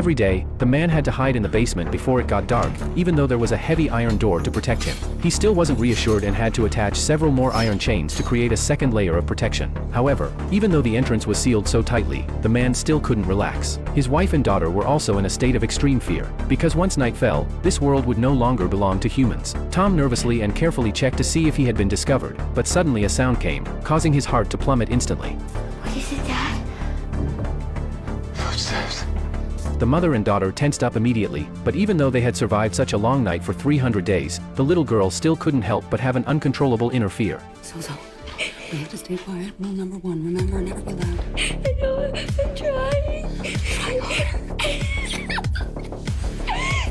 Every day, the man had to hide in the basement before it got dark, even though there was a heavy iron door to protect him. He still wasn't reassured and had to attach several more iron chains to create a second layer of protection. However, even though the entrance was sealed so tightly, the man still couldn't relax. His wife and daughter were also in a state of extreme fear, because once night fell, this world would no longer belong to humans. Tom nervously and carefully checked to see if he had been discovered, but suddenly a sound came, causing his heart to plummet instantly. What is it, Dad? Footsteps. The mother and daughter tensed up immediately, but even though they had survived such a long night for 300 days, the little girl still couldn't help but have an uncontrollable inner fear. So, we have to stay quiet. Rule number one, remember, never be loud. I know, I'm trying. Try harder.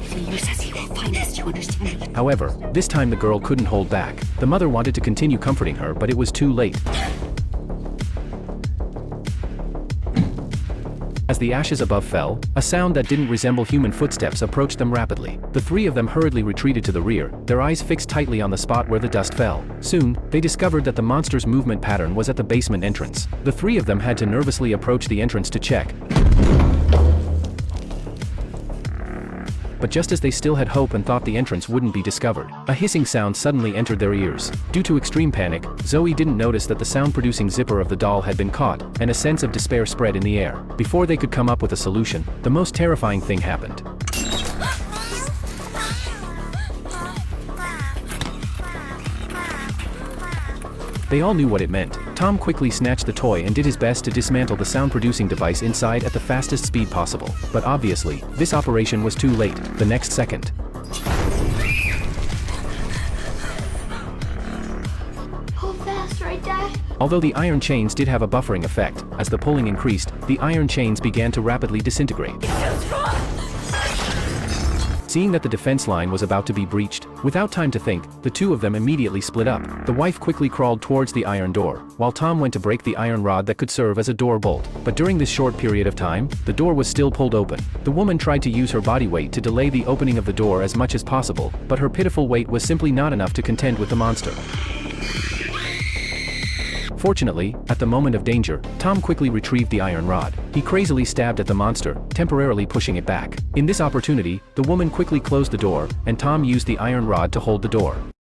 He says he will find us, do you understand? However, this time the girl couldn't hold back. The mother wanted to continue comforting her, but it was too late. As the ashes above fell, a sound that didn't resemble human footsteps approached them rapidly. The three of them hurriedly retreated to the rear, their eyes fixed tightly on the spot where the dust fell. Soon, they discovered that the monster's movement pattern was at the basement entrance. The three of them had to nervously approach the entrance to check. But just as they still had hope and thought the entrance wouldn't be discovered, a hissing sound suddenly entered their ears. Due to extreme panic, Zoe didn't notice that the sound-producing zipper of the doll had been caught, and a sense of despair spread in the air. Before they could come up with a solution, the most terrifying thing happened. They all knew what it meant. Tom quickly snatched the toy and did his best to dismantle the sound-producing device inside at the fastest speed possible. But obviously, this operation was too late. The next second, Hold fast, right, Dad? although the iron chains did have a buffering effect, as the pulling increased, the iron chains began to rapidly disintegrate. Seeing that the defense line was about to be breached, without time to think, the two of them immediately split up. The wife quickly crawled towards the iron door, while Tom went to break the iron rod that could serve as a door bolt. But during this short period of time, the door was still pulled open. The woman tried to use her body weight to delay the opening of the door as much as possible, but her pitiful weight was simply not enough to contend with the monster. Fortunately, at the moment of danger, Tom quickly retrieved the iron rod. He crazily stabbed at the monster, temporarily pushing it back. In this opportunity, the woman quickly closed the door, and Tom used the iron rod to hold the door.